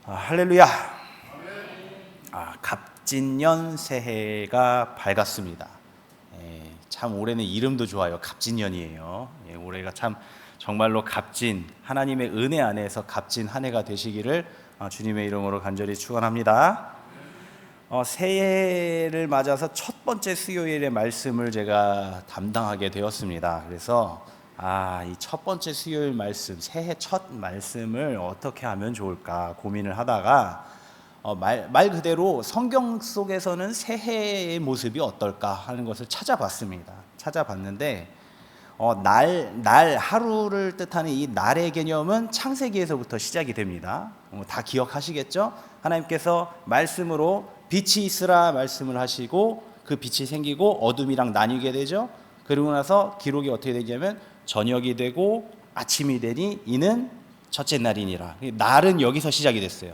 할렐루야. 갑진년 새해가 밝았습니다. 참 올해는 이름도 좋아요. 갑진년이에요. 올해가 참 정말로 값진 하나님의 은혜 안에서 값진 한 해가 되시기를 주님의 이름으로 간절히 축원합니다. 새해를 맞아서 첫 번째 수요일의 말씀을 제가 담당하게 되었습니다. 그래서 이 첫 번째 수요일 말씀, 새해 첫 말씀을 어떻게 하면 좋을까 고민을 하다가 말 그대로 성경 속에서는 새해의 모습이 어떨까 하는 것을 찾아봤습니다. 찾아봤는데 날 하루를 뜻하는 이 날의 개념은 창세기에서부터 시작이 됩니다. 다 기억하시겠죠? 하나님께서 말씀으로 빛이 있으라 말씀을 하시고 그 빛이 생기고 어둠이랑 나뉘게 되죠. 그리고 나서 기록이 어떻게 되냐면 저녁이 되고 아침이 되니 이는 첫째 날이니라. 날은 여기서 시작이 됐어요.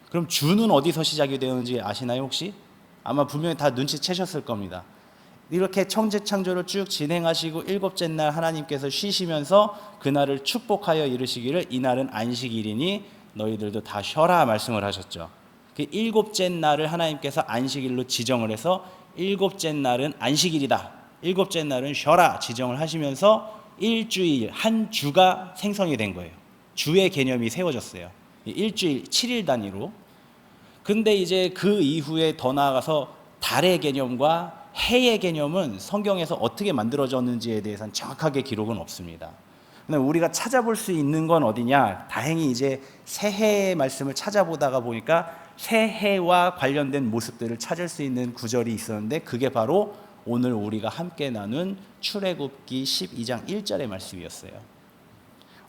그럼 주는 어디서 시작이 되는지 아시나요 혹시? 아마 분명히 다 눈치채셨을 겁니다. 이렇게 천지창조를 쭉 진행하시고 일곱째 날 하나님께서 쉬시면서 그날을 축복하여 이르시기를 이날은 안식일이니 너희들도 다 쉬어라 말씀을 하셨죠. 그 일곱째 날을 하나님께서 안식일로 지정을 해서 일곱째 날은 안식일이다, 일곱째 날은 쉬어라 지정을 하시면서 일주일, 한 주가 생성이 된 거예요. 주의 개념이 세워졌어요. 일주일 7일 단위로. 근데 이제 그 이후에 더 나아가서 달의 개념과 해의 개념은 성경에서 어떻게 만들어졌는지에 대해서는 정확하게 기록은 없습니다. 근데 우리가 찾아볼 수 있는 건 어디냐? 다행히 이제 새해의 말씀을 찾아보다가 보니까 새해와 관련된 모습들을 찾을 수 있는 구절이 있었는데 그게 바로 오늘 우리가 함께 나눈 출애굽기 12장 1절의 말씀이었어요.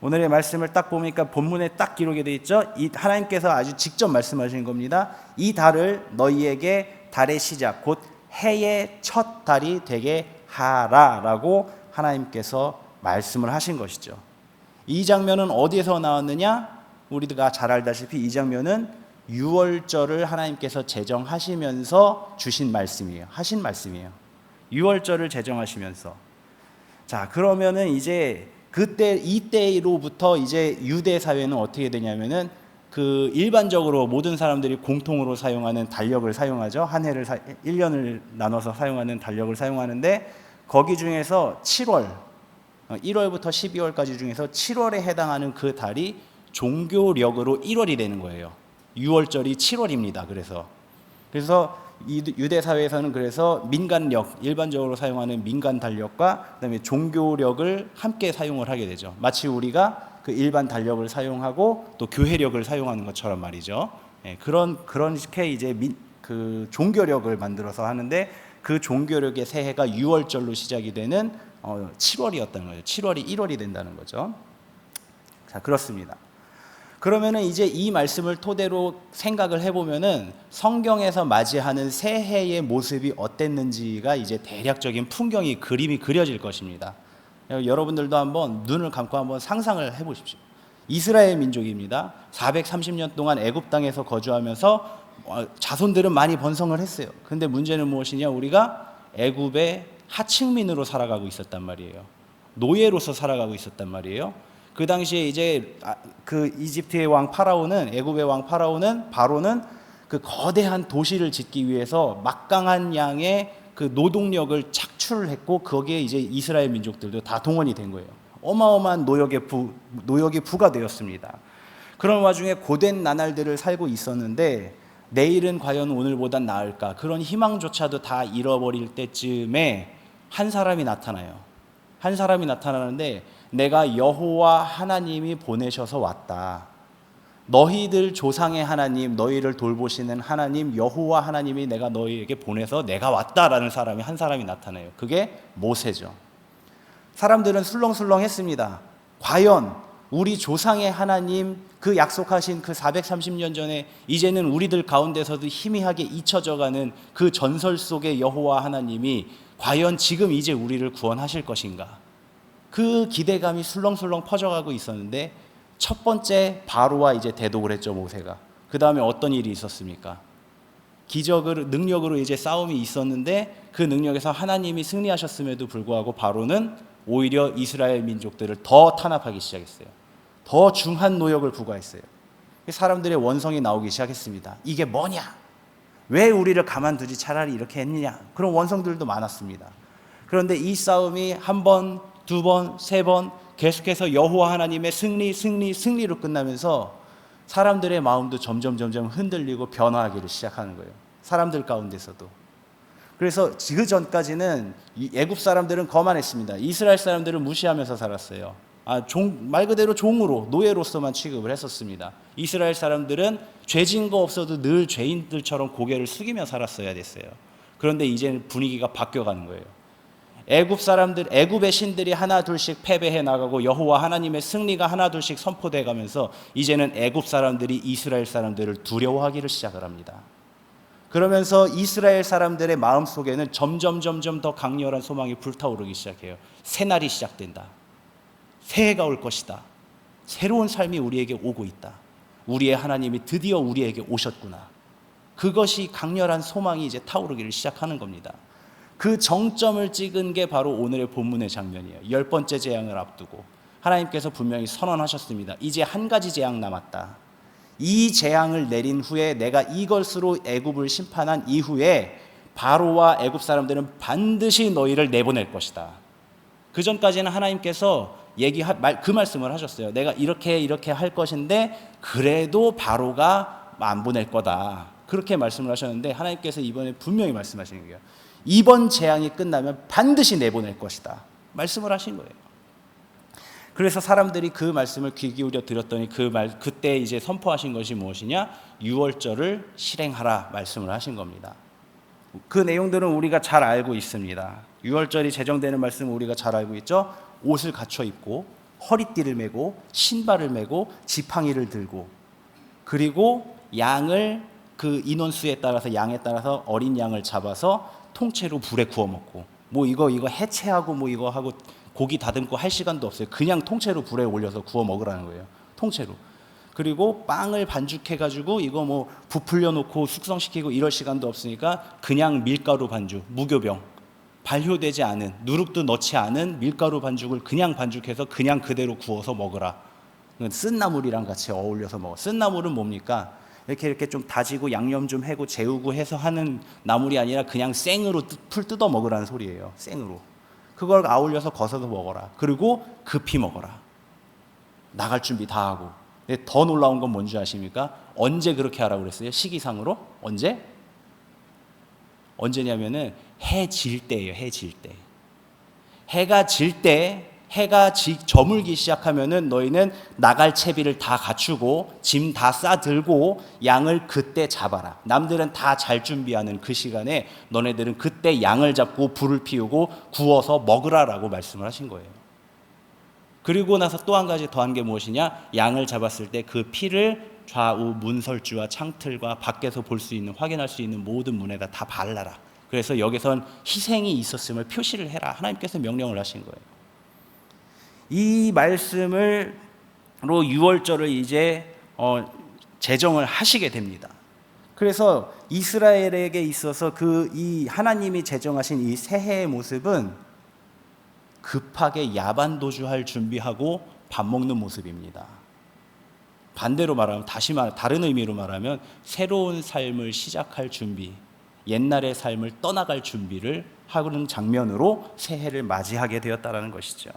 오늘의 말씀을 딱 보니까 본문에 딱 기록이 되어 있죠. 이 하나님께서 아주 직접 말씀하신 겁니다. 이 달을 너희에게 달의 시작 곧 해의 첫 달이 되게 하라라고 하나님께서 말씀을 하신 것이죠. 이 장면은 어디에서 나왔느냐? 우리가 잘 알다시피 이 장면은 유월절을 하나님께서 제정하시면서 주신 말씀이에요. 하신 말씀이에요. 유월절을 제정하시면서. 자, 그러면은 이제 그때 이때로부터 이제 유대 사회는 어떻게 되냐면은 그 일반적으로 모든 사람들이 공통으로 사용하는 달력을 사용하죠. 한 해를 1년을 나눠서 사용하는 달력을 사용하는데 거기 중에서 7월 1월부터 12월까지 중에서 7월에 해당하는 그 달이 종교력으로 1월이 되는 거예요. 6월절이 7월입니다. 그래서 유대 사회에서는 그래서 민간력, 일반적으로 사용하는 민간 달력과 그다음에 종교력을 함께 사용을 하게 되죠. 마치 우리가 그 일반 달력을 사용하고 또 교회력을 사용하는 것처럼 말이죠. 그런 식의 이제 그 종교력을 만들어서 하는데 그 종교력의 새해가 6월절로 시작이 되는 7월이었다는 거죠. 7월이 1월이 된다는 거죠. 자, 그렇습니다. 그러면은 이제 이 말씀을 토대로 생각을 해보면은 성경에서 맞이하는 새해의 모습이 어땠는지가 이제 대략적인 풍경이 그림이 그려질 것입니다. 여러분들도 한번 눈을 감고 한번 상상을 해보십시오. 이스라엘 민족입니다. 430년 동안 애굽 땅에서 거주하면서 자손들은 많이 번성을 했어요. 근데 문제는 무엇이냐? 우리가 애굽의 하층민으로 살아가고 있었단 말이에요. 노예로서 살아가고 있었단 말이에요. 그 당시에 이제 그 이집트의 왕 파라오는, 애굽의 왕 바로는 그 거대한 도시를 짓기 위해서 막강한 양의 그 노동력을 착출을 했고 거기에 이제 이스라엘 민족들도 다 동원이 된 거예요. 어마어마한 노역이 부과되었습니다. 그런 와중에 고된 나날들을 살고 있었는데 내일은 과연 오늘보단 나을까? 그런 희망조차도 다 잃어버릴 때쯤에 한 사람이 나타나요. 한 사람이 나타나는데 내가 여호와 하나님이 보내셔서 왔다. 너희들 조상의 하나님, 너희를 돌보시는 하나님 여호와 하나님이 내가 너희에게 보내서 내가 왔다라는 사람이 한 사람이 나타나요. 그게 모세죠. 사람들은 술렁술렁했습니다. 과연 우리 조상의 하나님 그 약속하신 그 430년 전에 이제는 우리들 가운데서도 희미하게 잊혀져가는 그 전설 속의 여호와 하나님이 과연 지금 이제 우리를 구원하실 것인가? 그 기대감이 술렁술렁 퍼져가고 있었는데 첫 번째 바로와 이제 대독을 했죠, 모세가. 그 다음에 어떤 일이 있었습니까? 능력으로 이제 싸움이 있었는데 그 능력에서 하나님이 승리하셨음에도 불구하고 바로는 오히려 이스라엘 민족들을 더 탄압하기 시작했어요. 더 중한 노역을 부과했어요. 사람들의 원성이 나오기 시작했습니다. 이게 뭐냐? 왜 우리를 가만두지 차라리 이렇게 했느냐? 그런 원성들도 많았습니다. 그런데 이 싸움이 한 번, 두 번, 세 번 계속해서 여호와 하나님의 승리로 끝나면서 사람들의 마음도 점점 흔들리고 변화하기를 시작하는 거예요. 사람들 가운데서도. 그래서 그 전까지는 애굽 사람들은 거만했습니다. 이스라엘 사람들은 무시하면서 살았어요. 말 그대로 종으로, 노예로서만 취급을 했었습니다. 이스라엘 사람들은 죄진 거 없어도 늘 죄인들처럼 고개를 숙이며 살았어야 됐어요. 그런데 이제는 분위기가 바뀌어가는 거예요. 애굽의 신들이 하나 둘씩 패배해 나가고 여호와 하나님의 승리가 하나 둘씩 선포돼 가면서 이제는 애굽 사람들이 이스라엘 사람들을 두려워하기를 시작을 합니다. 그러면서 이스라엘 사람들의 마음속에는 점점 더 강렬한 소망이 불타오르기 시작해요. 새날이 시작된다. 새해가 올 것이다. 새로운 삶이 우리에게 오고 있다. 우리의 하나님이 드디어 우리에게 오셨구나. 그것이 강렬한 소망이 이제 타오르기를 시작하는 겁니다. 그 정점을 찍은 게 바로 오늘의 본문의 장면이에요. 10번째 재앙을 앞두고 하나님께서 분명히 선언하셨습니다. 이제 한 가지 재앙 남았다. 이 재앙을 내린 후에 내가 이것으로 애굽을 심판한 이후에 바로와 애굽 사람들은 반드시 너희를 내보낼 것이다. 그 전까지는 하나님께서 그 말씀을 하셨어요. 내가 이렇게 할 것인데 그래도 바로가 안 보낼 거다. 그렇게 말씀을 하셨는데 하나님께서 이번에 분명히 말씀하시는 거예요. 이번 재앙이 끝나면 반드시 내보낼 것이다. 말씀을 하신 거예요. 그래서 사람들이 그 말씀을 귀 기울여 들었더니 그때 이제 선포하신 것이 무엇이냐? 유월절을 실행하라 말씀을 하신 겁니다. 그 내용들은 우리가 잘 알고 있습니다. 유월절이 제정되는 말씀은 우리가 잘 알고 있죠. 옷을 갖춰 입고 허리띠를 메고 신발을 메고 지팡이를 들고 그리고 양을 그 인원수에 따라서 양에 따라서 어린 양을 잡아서 통째로 불에 구워 먹고 이거 해체하고 이거 하고 고기 다듬고 할 시간도 없어요. 그냥 통째로 불에 올려서 구워 먹으라는 거예요. 통째로. 그리고 빵을 반죽해가지고 이거 부풀려 놓고 숙성시키고 이럴 시간도 없으니까 그냥 밀가루 반죽, 무교병, 발효되지 않은, 누룩도 넣지 않은 밀가루 반죽을 그냥 반죽해서 그냥 그대로 구워서 먹으라. 쓴나물이랑 같이 어울려서 먹어. 쓴나물은 뭡니까? 이렇게 좀 다지고 양념 좀 하고 재우고 해서 하는 나물이 아니라 그냥 생으로 풀 뜯어 먹으라는 소리예요. 생으로. 그걸 아울려서 거서서 먹어라. 그리고 급히 먹어라. 나갈 준비 다 하고. 더 놀라운 건 뭔지 아십니까? 언제 그렇게 하라고 그랬어요? 시기상으로? 언제냐면은 해 질 때예요. 해 질 때. 해가 질 때, 저물기 시작하면은 너희는 나갈 채비를 다 갖추고 짐 다 싸들고 양을 그때 잡아라. 남들은 다 잘 준비하는 그 시간에 너네들은 그때 양을 잡고 불을 피우고 구워서 먹으라라고 말씀을 하신 거예요. 그리고 나서 또 한 가지 더한 게 무엇이냐? 양을 잡았을 때 그 피를 좌우 문설주와 창틀과 밖에서 볼 수 있는, 확인할 수 있는 모든 문에다 다 발라라. 그래서 여기선 희생이 있었음을 표시를 해라. 하나님께서 명령을 하신 거예요. 이 말씀으로 유월절을 이제 제정을 하시게 됩니다. 그래서 이스라엘에게 있어서 이 하나님이 제정하신 이 새해의 모습은 급하게 야반도주할 준비하고 밥 먹는 모습입니다. 반대로 말하면 다른 의미로 말하면 새로운 삶을 시작할 준비, 옛날의 삶을 떠나갈 준비를 하는 장면으로 새해를 맞이하게 되었다는 것이죠.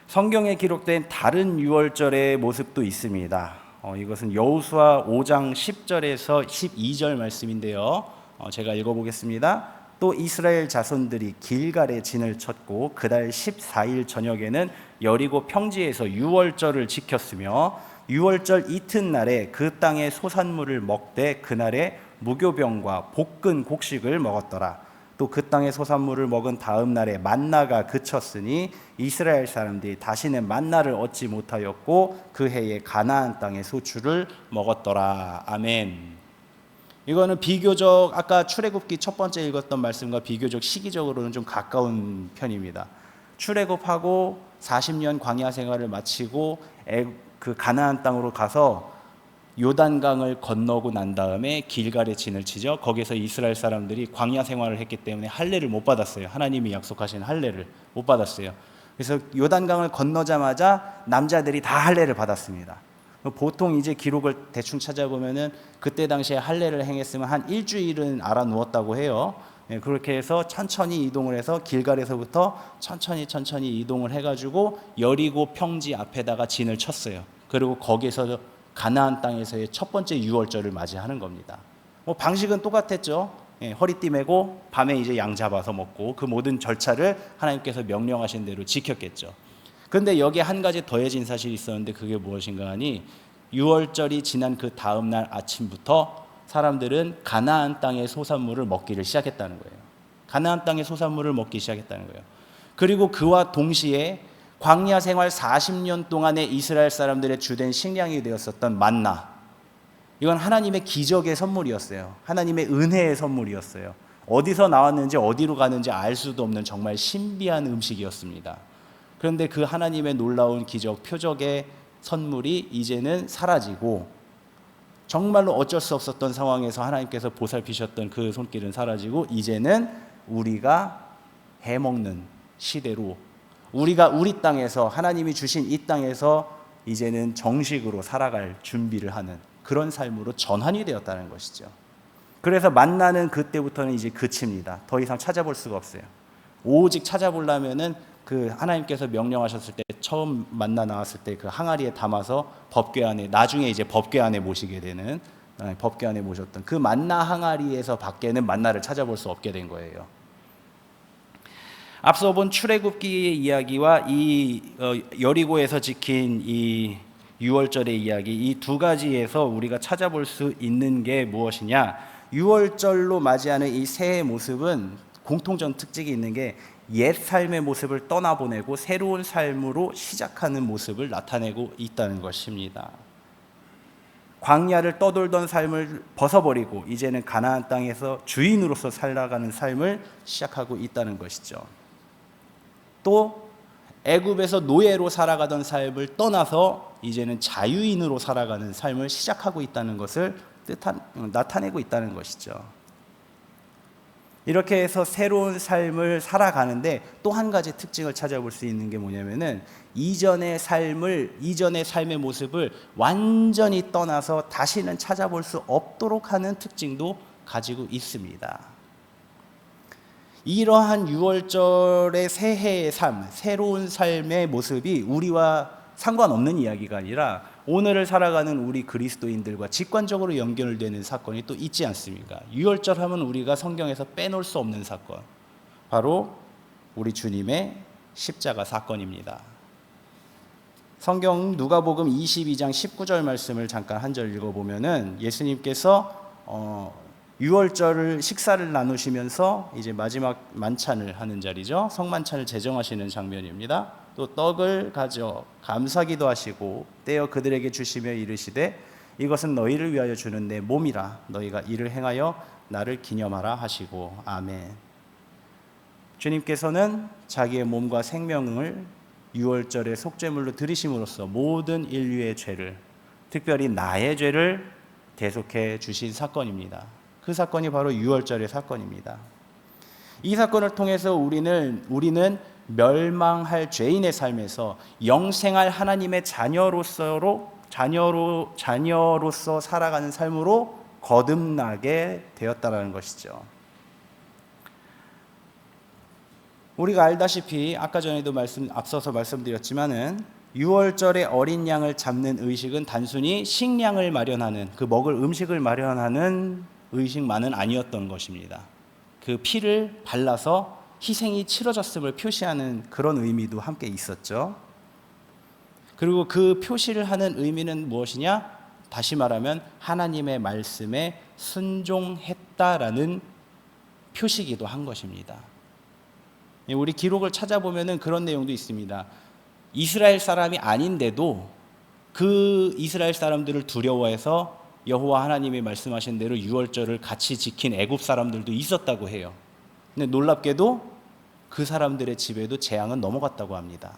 성경에 기록된 다른 유월절의 모습도 있습니다. 이것은 여호수아 5장 10절에서 12절 말씀인데요. 제가 읽어보겠습니다. 또 이스라엘 자손들이 길갈에 진을 쳤고 그달 14일 저녁에는 여리고 평지에서 유월절을 지켰으며 유월절 이튿날에 그 땅의 소산물을 먹되 그날에 무교병과 볶은 곡식을 먹었더라. 또 그 땅의 소산물을 먹은 다음 날에 만나가 그쳤으니 이스라엘 사람들이 다시는 만나를 얻지 못하였고 그 해에 가나안 땅의 소출을 먹었더라. 아멘. 이거는 비교적 아까 출애굽기 첫 번째 읽었던 말씀과 비교적 시기적으로는 좀 가까운 편입니다. 출애굽하고 40년 광야 생활을 마치고 그 가나안 땅으로 가서 요단강을 건너고 난 다음에 길갈에 진을 치죠. 거기서 이스라엘 사람들이 광야 생활을 했기 때문에 할례를 못 받았어요. 하나님이 약속하신 할례를 못 받았어요. 그래서 요단강을 건너자마자 남자들이 다 할례를 받았습니다. 보통 이제 기록을 대충 찾아보면은 그때 당시에 할례를 행했으면 한 일주일은 알아 누웠다고 해요. 그렇게 해서 천천히 이동을 해서 길갈에서부터 천천히 이동을 해가지고 여리고 평지 앞에다가 진을 쳤어요. 그리고 거기에서 가나안 땅에서의 첫 번째 유월절을 맞이하는 겁니다. 방식은 똑같았죠. 허리띠 메고 밤에 이제 양 잡아서 먹고 그 모든 절차를 하나님께서 명령하신 대로 지켰겠죠. 그런데 여기에 한 가지 더해진 사실이 있었는데 그게 무엇인가 하니 유월절이 지난 그 다음 날 아침부터 사람들은 가나안 땅의 소산물을 먹기를 시작했다는 거예요. 가나안 땅의 소산물을 먹기 시작했다는 거예요. 그리고 그와 동시에 광야 생활 40년 동안의 이스라엘 사람들의 주된 식량이 되었었던 만나, 이건 하나님의 기적의 선물이었어요. 하나님의 은혜의 선물이었어요. 어디서 나왔는지 어디로 가는지 알 수도 없는 정말 신비한 음식이었습니다. 그런데 그 하나님의 놀라운 기적, 표적의 선물이 이제는 사라지고 정말로 어쩔 수 없었던 상황에서 하나님께서 보살피셨던 그 손길은 사라지고 이제는 우리가 해먹는 시대로, 우리가 우리 땅에서, 하나님이 주신 이 땅에서 이제는 정식으로 살아갈 준비를 하는 그런 삶으로 전환이 되었다는 것이죠. 그래서 만나는 그때부터는 이제 그칩니다. 더 이상 찾아볼 수가 없어요. 오직 찾아보려면은 그 하나님께서 명령하셨을 때 처음 만나 나왔을 때 그 항아리에 담아서 법궤 안에, 나중에 이제 법궤 안에 모시게 되는, 법궤 안에 모셨던 그 만나 항아리에서 밖에는 만나를 찾아볼 수 없게 된 거예요. 앞서 본 출애굽기의 이야기와 이 여리고에서 지킨 이 유월절의 이야기, 이 두 가지에서 우리가 찾아볼 수 있는 게 무엇이냐? 유월절로 맞이하는 이 새해 모습은 공통적 특징이 있는 게 옛 삶의 모습을 떠나보내고 새로운 삶으로 시작하는 모습을 나타내고 있다는 것입니다. 광야를 떠돌던 삶을 벗어버리고 이제는 가나안 땅에서 주인으로서 살아가는 삶을 시작하고 있다는 것이죠. 또 애굽에서 노예로 살아가던 삶을 떠나서 이제는 자유인으로 살아가는 삶을 시작하고 있다는 것을 나타내고 있다는 것이죠. 이렇게 해서 새로운 삶을 살아가는데 또 한 가지 특징을 찾아볼 수 있는 게 뭐냐면은 이전의 삶의 모습을 완전히 떠나서 다시는 찾아볼 수 없도록 하는 특징도 가지고 있습니다. 이러한 유월절의 새해의 삶, 새로운 삶의 모습이 우리와 상관없는 이야기가 아니라 오늘을 살아가는 우리 그리스도인들과 직관적으로 연결되는 사건이 또 있지 않습니까? 유월절 하면 우리가 성경에서 빼놓을 수 없는 사건, 바로 우리 주님의 십자가 사건입니다. 성경 누가복음 22장 19절 말씀을 잠깐 한 절 읽어보면은 예수님께서 유월절을 식사를 나누시면서 이제 마지막 만찬을 하는 자리죠. 성만찬을 제정하시는 장면입니다. 또 떡을 가져 감사기도 하시고 떼어 그들에게 주시며 이르시되 이것은 너희를 위하여 주는 내 몸이라 너희가 이를 행하여 나를 기념하라 하시고 아멘. 주님께서는 자기의 몸과 생명을 유월절의 속죄물로 드리심으로써 모든 인류의 죄를, 특별히 나의 죄를 대속해 주신 사건입니다. 그 사건이 바로 유월절의 사건입니다. 이 사건을 통해서 우리는 멸망할 죄인의 삶에서 영생할 하나님의 자녀로서 살아가는 삶으로 거듭나게 되었다라는 것이죠. 우리가 알다시피 아까 전에도 앞서서 말씀드렸지만은 유월절에 어린 양을 잡는 의식은 단순히 식량을 마련하는, 그 먹을 음식을 마련하는 의식만은 아니었던 것입니다. 그 피를 발라서 희생이 치러졌음을 표시하는 그런 의미도 함께 있었죠. 그리고 그 표시를 하는 의미는 무엇이냐? 다시 말하면 하나님의 말씀에 순종했다라는 표시기도 한 것입니다. 우리 기록을 찾아보면 그런 내용도 있습니다. 이스라엘 사람이 아닌데도 그 이스라엘 사람들을 두려워해서 여호와 하나님이 말씀하신 대로 유월절을 같이 지킨 애굽 사람들도 있었다고 해요. 근데 놀랍게도 그 사람들의 집에도 재앙은 넘어갔다고 합니다.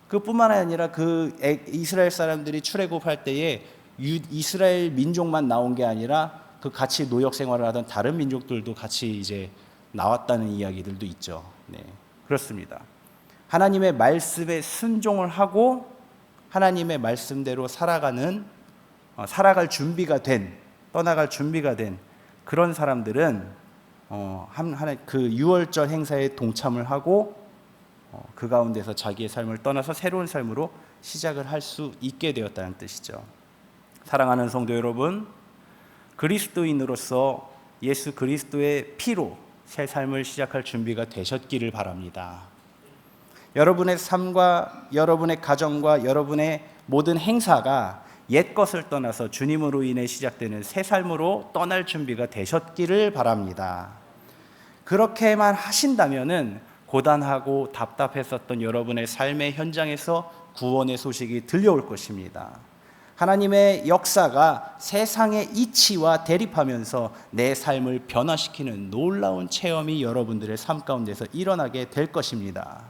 그뿐만 아니라 그 이스라엘 사람들이 출애굽할 때에 이스라엘 민족만 나온 게 아니라 그 같이 노역 생활을 하던 다른 민족들도 같이 이제 나왔다는 이야기들도 있죠. 네, 그렇습니다. 하나님의 말씀에 순종을 하고 하나님의 말씀대로 살아갈 준비가 된, 떠나갈 준비가 된 그런 사람들은 그 유월절 행사에 동참을 하고 그 가운데서 자기의 삶을 떠나서 새로운 삶으로 시작을 할 수 있게 되었다는 뜻이죠. 사랑하는 성도 여러분, 그리스도인으로서 예수 그리스도의 피로 새 삶을 시작할 준비가 되셨기를 바랍니다. 여러분의 삶과 여러분의 가정과 여러분의 모든 행사가 옛 것을 떠나서 주님으로 인해 시작되는 새 삶으로 떠날 준비가 되셨기를 바랍니다. 그렇게만 하신다면은 고단하고 답답했었던 여러분의 삶의 현장에서 구원의 소식이 들려올 것입니다. 하나님의 역사가 세상의 이치와 대립하면서 내 삶을 변화시키는 놀라운 체험이 여러분들의 삶 가운데서 일어나게 될 것입니다.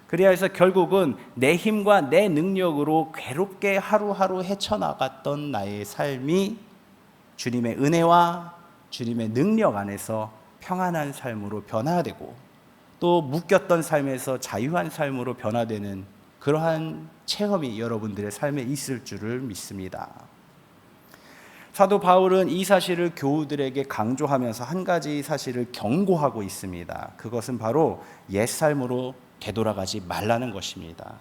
그래야 해서 결국은 내 힘과 내 능력으로 괴롭게 하루하루 헤쳐나갔던 나의 삶이 주님의 은혜와 주님의 능력 안에서 평안한 삶으로 변화되고 또 묶였던 삶에서 자유한 삶으로 변화되는 그러한 체험이 여러분들의 삶에 있을 줄을 믿습니다. 사도 바울은 이 사실을 교우들에게 강조하면서 한 가지 사실을 경고하고 있습니다. 그것은 바로 옛삶으로 되돌아가지 말라는 것입니다.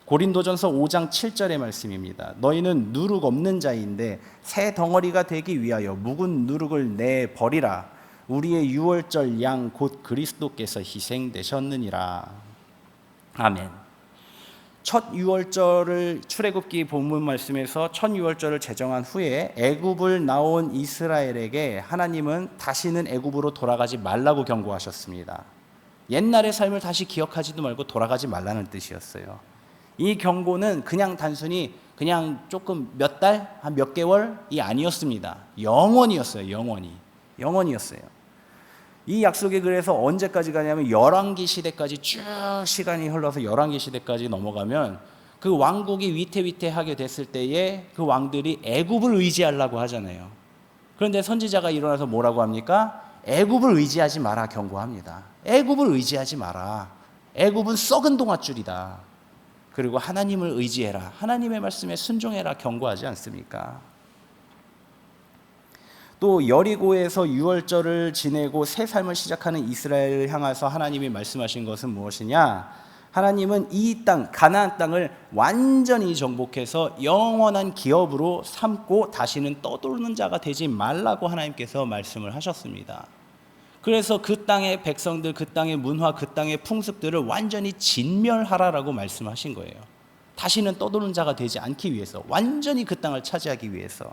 고린도전서 5장 7절의 말씀입니다. 너희는 누룩 없는 자인데 새 덩어리가 되기 위하여 묵은 누룩을 내버리라. 우리의 유월절 양 곧 그리스도께서 희생되셨느니라. 아멘. 첫 유월절을 출애굽기 본문 말씀에서 첫 유월절을 제정한 후에 애굽을 나온 이스라엘에게 하나님은 다시는 애굽으로 돌아가지 말라고 경고하셨습니다. 옛날의 삶을 다시 기억하지도 말고 돌아가지 말라는 뜻이었어요. 이 경고는 그냥 단순히 그냥 조금 몇 달, 한 몇 개월이 아니었습니다. 영원이었어요. 영원이었어요. 이 약속이 그래서 언제까지 가냐면 열왕기 시대까지 쭉 시간이 흘러서 열왕기 시대까지 넘어가면 그 왕국이 위태위태하게 됐을 때에 그 왕들이 애굽을 의지하려고 하잖아요. 그런데 선지자가 일어나서 뭐라고 합니까? 애굽을 의지하지 마라 경고합니다. 애굽을 의지하지 마라. 애굽은 썩은 동아줄이다. 그리고 하나님을 의지해라. 하나님의 말씀에 순종해라 경고하지 않습니까? 또 여리고에서 유월절을 지내고 새 삶을 시작하는 이스라엘을 향해서 하나님이 말씀하신 것은 무엇이냐? 하나님은 이 땅, 가나안 땅을 완전히 정복해서 영원한 기업으로 삼고 다시는 떠도는 자가 되지 말라고 하나님께서 말씀을 하셨습니다. 그래서 그 땅의 백성들, 그 땅의 문화, 그 땅의 풍습들을 완전히 진멸하라라고 말씀하신 거예요. 다시는 떠도는 자가 되지 않기 위해서, 완전히 그 땅을 차지하기 위해서.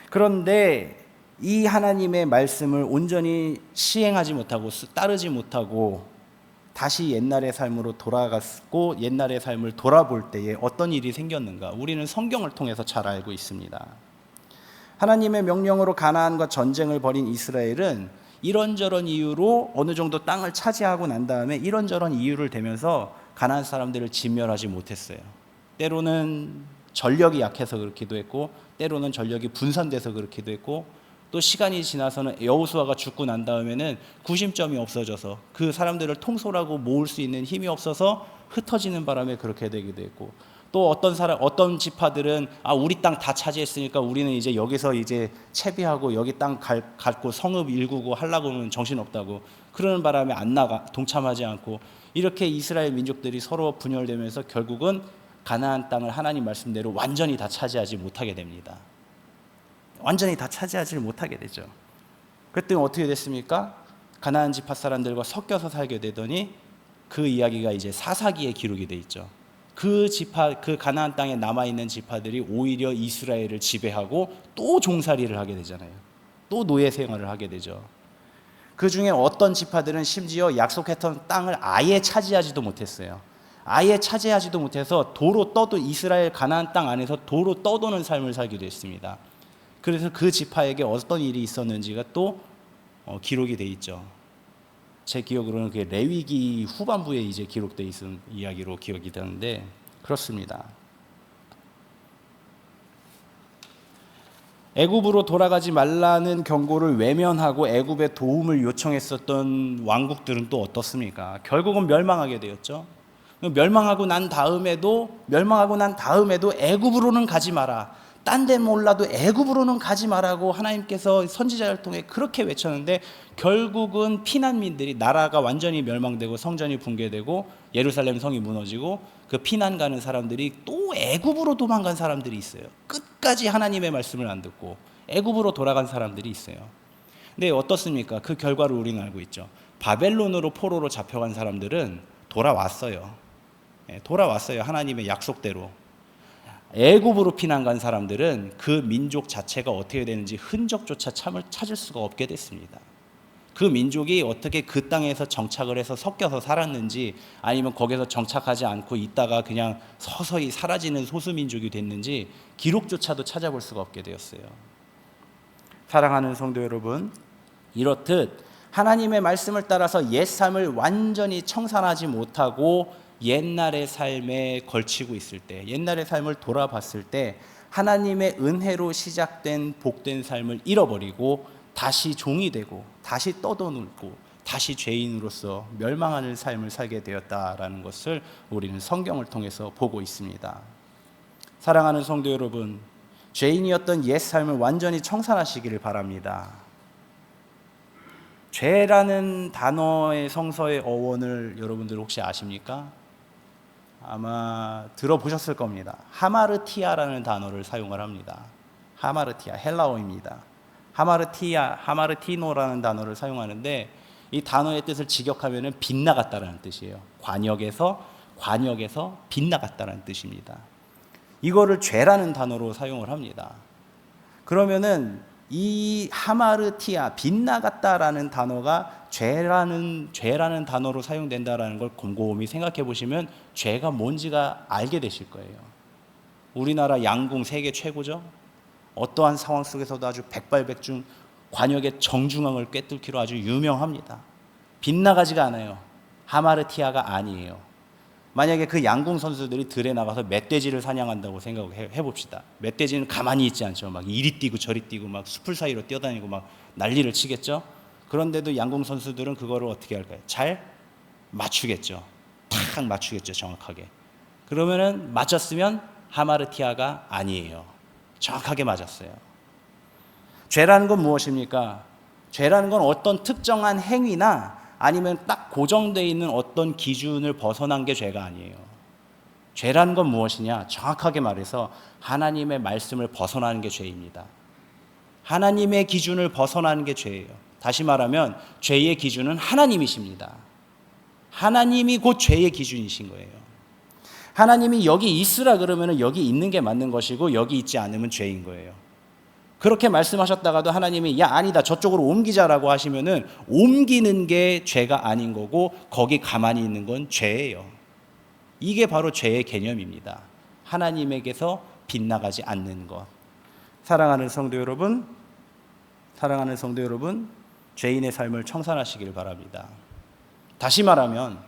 그런데 이 하나님의 말씀을 온전히 시행하지 못하고 따르지 못하고 다시 옛날의 삶으로 돌아갔고 옛날의 삶을 돌아볼 때에 어떤 일이 생겼는가? 우리는 성경을 통해서 잘 알고 있습니다. 하나님의 명령으로 가나안과 전쟁을 벌인 이스라엘은 이런저런 이유로 어느 정도 땅을 차지하고 난 다음에 이런저런 이유를 대면서 가나안 사람들을 진멸하지 못했어요. 때로는 전력이 약해서 그렇기도 했고 때로는 전력이 분산돼서 그렇기도 했고 또 시간이 지나서는 여호수아가 죽고 난 다음에는 구심점이 없어져서 그 사람들을 통솔하고 모을 수 있는 힘이 없어서 흩어지는 바람에 그렇게 되기도 했고 또 어떤 지파들은 우리 땅 다 차지했으니까 우리는 이제 여기서 이제 채비하고 여기 땅 갖고 성읍 일구고 하려고는 정신없다고 그러는 바람에 안 나가 동참하지 않고 이렇게 이스라엘 민족들이 서로 분열되면서 결국은 가나안 땅을 하나님 말씀대로 완전히 다 차지하지 못하게 됩니다. 완전히 다 차지하지 못하게 되죠. 그때 어떻게 됐습니까? 가나안 지파 사람들과 섞여서 살게 되더니 그 이야기가 이제 사사기에 기록이 돼 있죠. 그 가나안 땅에 남아있는 지파들이 오히려 이스라엘을 지배하고 또 종살이를 하게 되잖아요. 또 노예 생활을 하게 되죠. 그 중에 어떤 지파들은 심지어 약속했던 땅을 아예 차지하지도 못했어요. 아예 차지하지도 못해서 이스라엘 가나안 땅 안에서 도로 떠도는 삶을 살기도 했습니다. 그래서 그 지파에게 어떤 일이 있었는지가 또 기록이 돼 있죠. 제 기억으로는 그게 레위기 후반부에 이제 기록돼 있는 이야기로 기억이 되는데 그렇습니다. 애굽으로 돌아가지 말라는 경고를 외면하고 애굽의 도움을 요청했었던 왕국들은 또 어떻습니까? 결국은 멸망하게 되었죠. 멸망하고 난 다음에도 애굽으로는 가지 마라. 딴 데 몰라도 애굽으로는 가지 마라고 하나님께서 선지자를 통해 그렇게 외쳤는데, 결국은 피난민들이, 나라가 완전히 멸망되고 성전이 붕괴되고 예루살렘 성이 무너지고 그 피난 가는 사람들이 또 애굽으로 도망간 사람들이 있어요. 끝까지 하나님의 말씀을 안 듣고 애굽으로 돌아간 사람들이 있어요. 근데 어떻습니까? 그 결과를 우리는 알고 있죠. 바벨론으로 포로로 잡혀간 사람들은 돌아왔어요. 돌아왔어요. 하나님의 약속대로. 애굽으로 피난 간 사람들은 그 민족 자체가 어떻게 되는지 흔적조차 찾을 수가 없게 됐습니다. 그 민족이 어떻게 그 땅에서 정착을 해서 섞여서 살았는지, 아니면 거기서 정착하지 않고 있다가 그냥 서서히 사라지는 소수민족이 됐는지 기록조차도 찾아볼 수가 없게 되었어요. 사랑하는 성도 여러분, 이렇듯 하나님의 말씀을 따라서 옛 삶을 완전히 청산하지 못하고 옛날의 삶에 걸치고 있을 때, 옛날의 삶을 돌아봤을 때 하나님의 은혜로 시작된 복된 삶을 잃어버리고 다시 종이 되고 다시 떠도놀고 다시 죄인으로서 멸망하는 삶을 살게 되었다라는 것을 우리는 성경을 통해서 보고 있습니다. 사랑하는 성도 여러분, 죄인이었던 옛 삶을 완전히 청산하시기를 바랍니다. 죄라는 단어의 성서의 어원을 여러분들 혹시 아십니까? 아마 들어보셨을 겁니다. 하마르티아라는 단어를 사용을 합니다. 하마르티아, 헬라어입니다. 하마르티노라는 단어를 사용하는데, 이 단어의 뜻을 직역하면 빗나갔다라는 뜻이에요. 관역에서 빗나갔다라는 뜻입니다. 이거를 죄라는 단어로 사용을 합니다. 그러면은 이 하마르티아, 빗나갔다라는 단어가 죄라는 단어로 사용된다라는 걸 곰곰이 생각해 보시면 죄가 뭔지가 알게 되실 거예요. 우리나라 양궁 세계 최고죠. 어떠한 상황 속에서도 아주 백발백중 관역의 정중앙을 꿰뚫기로 아주 유명합니다. 빗나가지가 않아요. 하마르티아가 아니에요. 만약에 그 양궁 선수들이 들에 나가서 멧돼지를 사냥한다고 생각해 봅시다. 멧돼지는 가만히 있지 않죠. 막 이리 뛰고 저리 뛰고 막 숲을 사이로 뛰어다니고 막 난리를 치겠죠. 그런데도 양궁 선수들은 그거를 어떻게 할까요? 잘 맞추겠죠. 탁 맞추겠죠, 정확하게. 그러면은 맞췄으면 하마르티아가 아니에요. 정확하게 맞았어요. 죄라는 건 무엇입니까? 죄라는 건 어떤 특정한 행위나 아니면 딱 고정되어 있는 어떤 기준을 벗어난 게 죄가 아니에요. 죄라는 건 무엇이냐? 정확하게 말해서 하나님의 말씀을 벗어나는 게 죄입니다. 하나님의 기준을 벗어나는 게 죄예요. 다시 말하면 죄의 기준은 하나님이십니다. 하나님이 곧 죄의 기준이신 거예요. 하나님이 여기 있으라 그러면 여기 있는 게 맞는 것이고, 여기 있지 않으면 죄인 거예요. 그렇게 말씀하셨다가도 하나님이 야 아니다 저쪽으로 옮기자라고 하시면은 옮기는 게 죄가 아닌 거고, 거기 가만히 있는 건 죄예요. 이게 바로 죄의 개념입니다. 하나님에게서 빗나가지 않는 것. 사랑하는 성도 여러분, 죄인의 삶을 청산하시길 바랍니다. 다시 말하면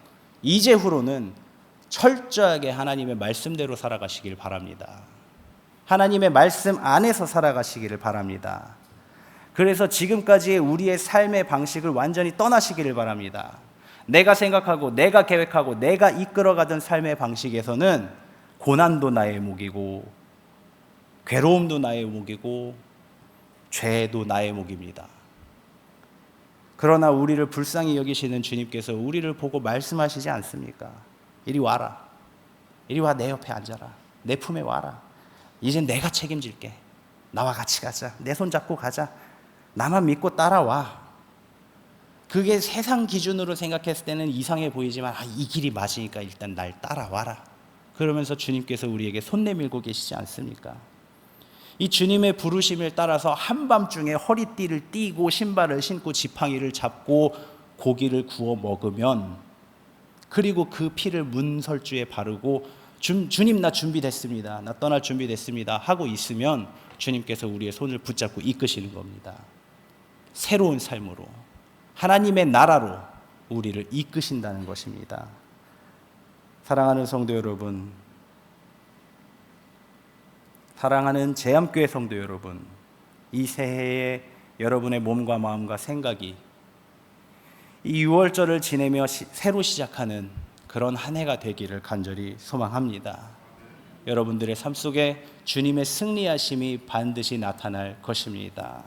이제후로는 철저하게 하나님의 말씀대로 살아가시길 바랍니다. 하나님의 말씀 안에서 살아가시기를 바랍니다. 그래서 지금까지의 우리의 삶의 방식을 완전히 떠나시기를 바랍니다. 내가 생각하고 내가 계획하고 내가 이끌어가던 삶의 방식에서는 고난도 나의 몫이고 괴로움도 나의 몫이고 죄도 나의 몫입니다. 그러나 우리를 불쌍히 여기시는 주님께서 우리를 보고 말씀하시지 않습니까? 이리 와라. 이리 와, 내 옆에 앉아라. 내 품에 와라. 이젠 내가 책임질게. 나와 같이 가자. 내 손 잡고 가자. 나만 믿고 따라와. 그게 세상 기준으로 생각했을 때는 이상해 보이지만 이 길이 맞으니까 일단 날 따라와라. 그러면서 주님께서 우리에게 손 내밀고 계시지 않습니까? 이 주님의 부르심을 따라서 한밤중에 허리띠를 띠고 신발을 신고 지팡이를 잡고 고기를 구워 먹으면, 그리고 그 피를 문설주에 바르고 주님 나 준비됐습니다. 나 떠날 준비됐습니다. 하고 있으면 주님께서 우리의 손을 붙잡고 이끄시는 겁니다. 새로운 삶으로, 하나님의 나라로 우리를 이끄신다는 것입니다. 사랑하는 성도 여러분, 사랑하는 제암교회 성도 여러분, 이 새해에 여러분의 몸과 마음과 생각이 이 6월절을 지내며 새로 시작하는 그런 한 해가 되기를 간절히 소망합니다. 여러분들의 삶 속에 주님의 승리하심이 반드시 나타날 것입니다.